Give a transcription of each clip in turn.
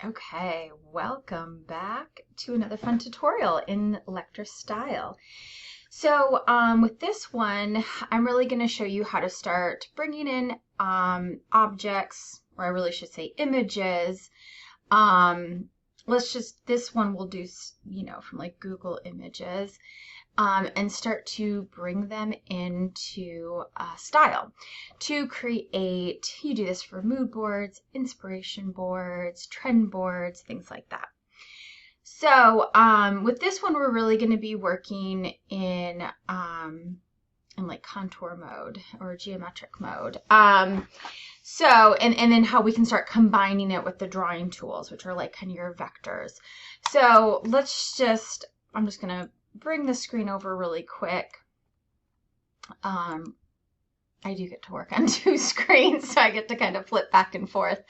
Okay, welcome back to another fun tutorial in Lecture Style. So with this one, I'm really going to show you how to start bringing in objects, or I really should say images. This one we'll do, from like Google Images. And start to bring them into style to create. You do this for mood boards, inspiration boards, trend boards, things like that. So with this one, we're really going to be working in like contour mode or geometric mode. And then how we can start combining it with the drawing tools, which are like kind of your vectors. So I'm just going to bring the screen over really quick. I do get to work on two screens, so I get to kind of flip back and forth.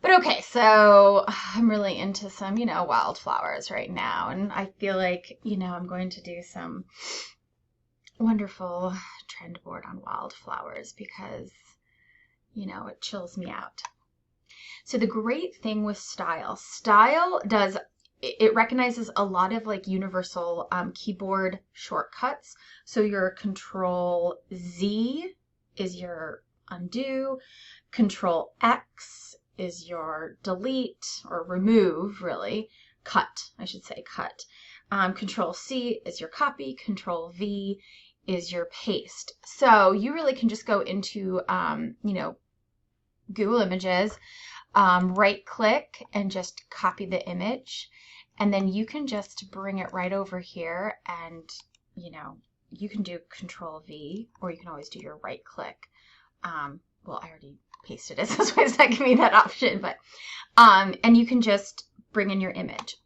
But okay, so I'm really into some, wildflowers right now. And I feel like, I'm going to do some wonderful trend board on wildflowers because, it chills me out. So the great thing with style it recognizes a lot of like universal keyboard shortcuts. So your Control Z is your undo, Control X is your delete or remove, really. Cut, I should say, cut. Control C is your copy, Control V is your paste. So you really can just go into, Google Images, right click and just copy the image. And then you can just bring it right over here and, you can do Control V, or you can always do your right click. Well, I already pasted it, so it's not giving me that option, but, and you can just bring in your image.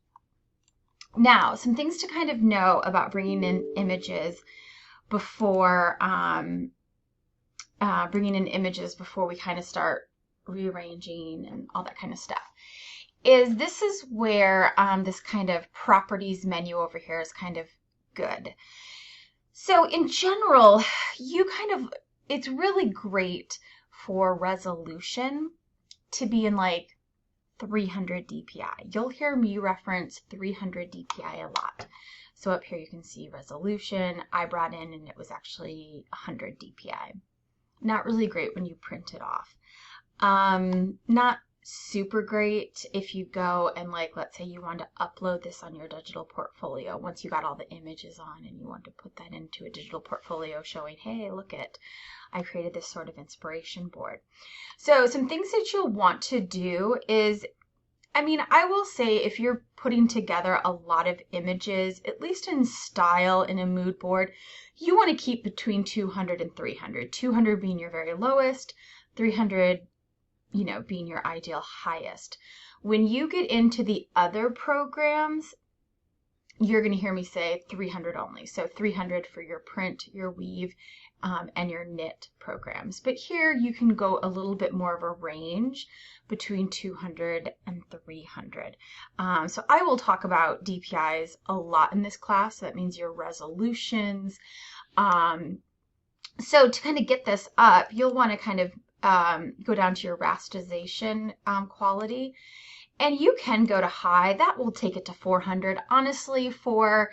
Now, some things to kind of know about bringing in images before, we kind of start rearranging and all that kind of stuff. This is where this kind of properties menu over here is kind of good. So in general, it's really great for resolution to be in like 300 dpi. You'll hear me reference 300 dpi a lot. So up here you can see resolution. I brought in and it was actually 100 dpi. Not really great when you print it off. Not super great if you go and let's say you want to upload this on your digital portfolio once you got all the images on and you want to put that into a digital portfolio showing, hey, look it, I created this sort of inspiration board. So some things that you'll want to do is, I will say if you're putting together a lot of images, at least in style in a mood board, you want to keep between 200 and 300. 200 being your very lowest, 300 being your ideal highest. When you get into the other programs, you're going to hear me say 300 only. So 300 for your print, your weave, and your knit programs. But here you can go a little bit more of a range between 200 and 300. So I will talk about DPIs a lot in this class. So that means your resolutions. So to kind of get this up, you'll want to kind of go down to your rasterization quality, and you can go to high. That will take it to 400. Honestly, for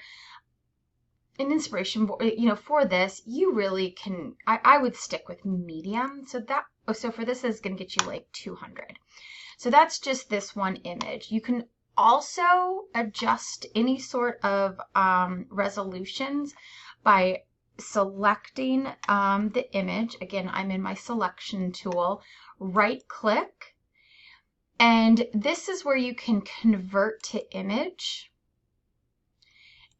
an inspiration board, for this, you really can, I would stick with medium. So for this is going to get you like 200. So that's just this one image. You can also adjust any sort of resolutions by selecting the image. Again, I'm in my selection tool, right click, and this is where you can convert to image.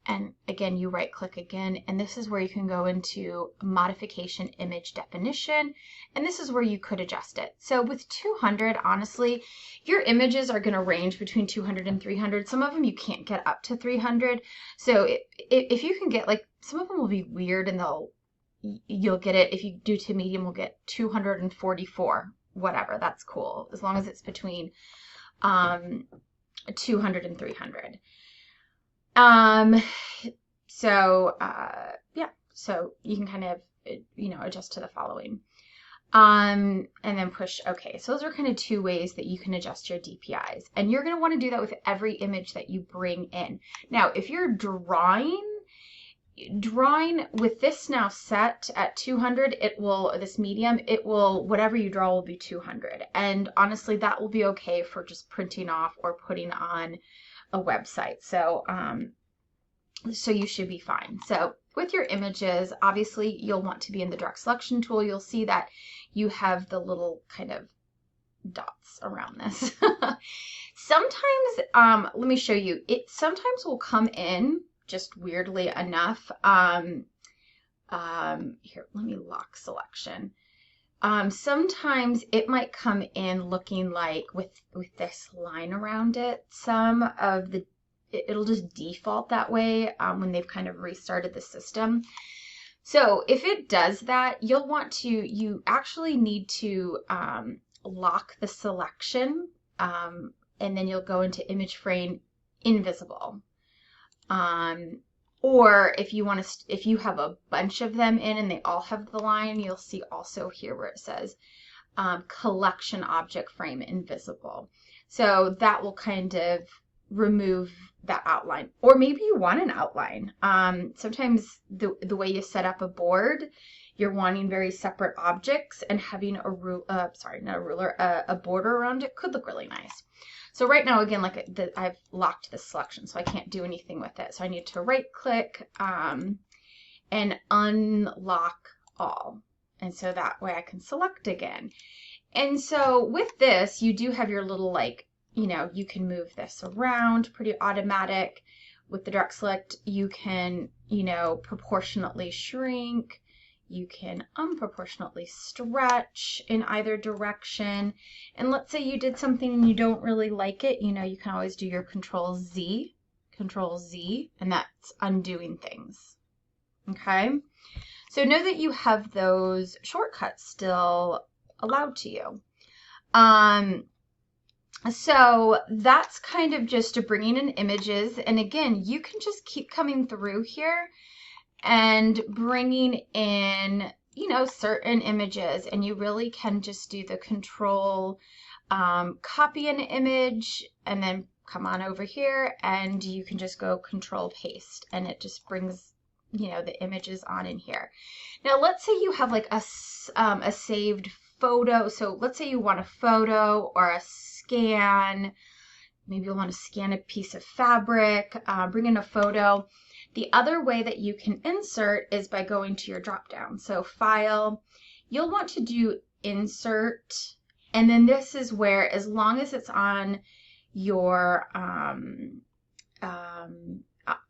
And again, you right click again, and this is where you can go into modification image definition, and this is where you could adjust it. So with 200, honestly, your images are going to range between 200 and 300. Some of them you can't get up to 300. So if you can get, some of them will be weird and you'll get it. If you do to medium, we'll get 244, whatever. That's cool, as long as it's between 200 and 300. So you can kind of, adjust to the following. And then push OK. So those are kind of two ways that you can adjust your DPIs. And you're going to want to do that with every image that you bring in. Now, if you're drawing with this now set at 200, it will, this medium, it will, whatever you draw will be 200. And honestly, that will be okay for just printing off or putting on a website. So, so you should be fine. So with your images, obviously you'll want to be in the direct selection tool. You'll see that you have the little kind of dots around this. Sometimes, let me show you, it sometimes will come in just weirdly enough. Here, let me lock selection. Sometimes it might come in looking like with this line around it. Some of the, it'll just default that way when they've kind of restarted the system. So if it does that, you'll want to, you actually need to lock the selection, and then you'll go into image frame invisible. Or if you want to, if you have a bunch of them in and they all have the line, you'll see also here where it says collection object frame invisible. So that will kind of remove that outline. Or maybe you want an outline. Sometimes the way you set up a board, you're wanting very separate objects, and having a a border around it could look really nice. So right now, again, like I've locked this selection, so I can't do anything with it. So I need to right click and unlock all. And so that way I can select again. And so with this, you do have your little, like, you know, you can move this around, pretty automatic. With the direct select, you can, you know, proportionately shrink. You can unproportionately stretch in either direction. And let's say you did something and you don't really like it, you know, you can always do your Control Z, and that's undoing things. Okay? So know that you have those shortcuts still allowed to you. So that's kind of just bringing in images. And again, you can just keep coming through here and bringing in, you know, certain images, and you really can just do the Control, copy an image, and then come on over here, and you can just go Control paste, and it just brings, you know, the images on in here. Now, let's say you have like a saved photo. So let's say you want a photo or a scan. Maybe you'll want to scan a piece of fabric, bring in a photo. The other way that you can insert is by going to your drop down. So File, you'll want to do Insert, and then this is where, as long as it's on your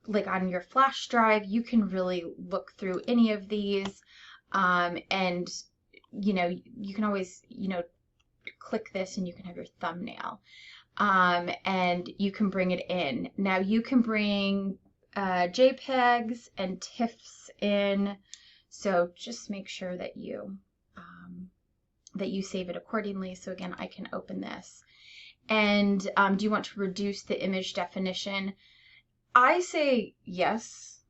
like on your flash drive, you can really look through any of these, and you know, you can always, you know, click this and you can have your thumbnail, and you can bring it in. Now you can bring JPEGs and TIFFs in, so just make sure that you save it accordingly. So again, I can open this. And do you want to reduce the image definition? I say yes,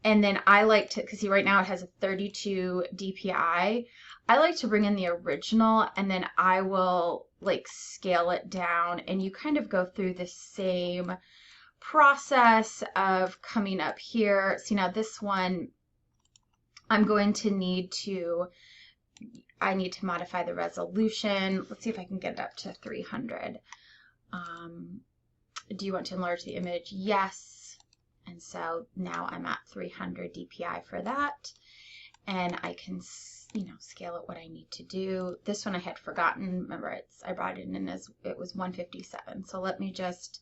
and then I like to, because see right now it has a 32 DPI. I like to bring in the original, and then I will like scale it down, and you kind of go through the same process of coming up here. See, now this one, I'm going to need to, I need to modify the resolution. Let's see if I can get it up to 300. Do you want to enlarge the image? Yes. And so now I'm at 300 DPI for that. And I can, you know, scale it what I need to do. This one I had forgotten. Remember, I brought it in as, it was 157. So let me just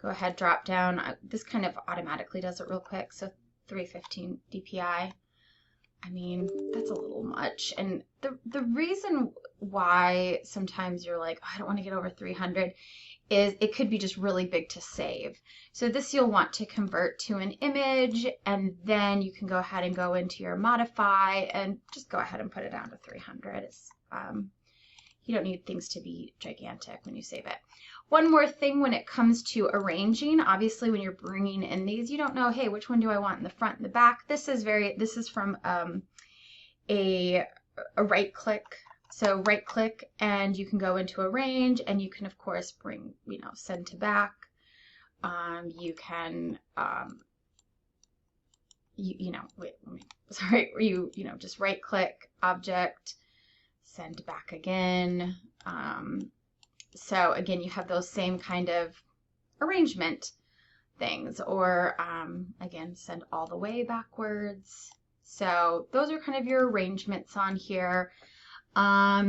go ahead, drop down. This kind of automatically does it real quick. So 315 DPI. I mean, that's a little much. And the reason why sometimes you're like, oh, I don't want to get over 300 is it could be just really big to save. So this you'll want to convert to an image, and then you can go ahead and go into your modify and just go ahead and put it down to 300. It's, you don't need things to be gigantic when you save it. One more thing when it comes to arranging, obviously when you're bringing in these, you don't know, hey, which one do I want in the front and the back? This is from a right click So right click and you can go into arrange, and you can of course bring, send to back. You can, just right click, object, send back again. So again, you have those same kind of arrangement things, or again, send all the way backwards. So those are kind of your arrangements on here. I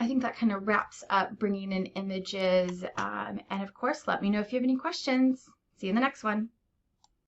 think that kind of wraps up bringing in images. And of course, let me know if you have any questions. See you in the next one.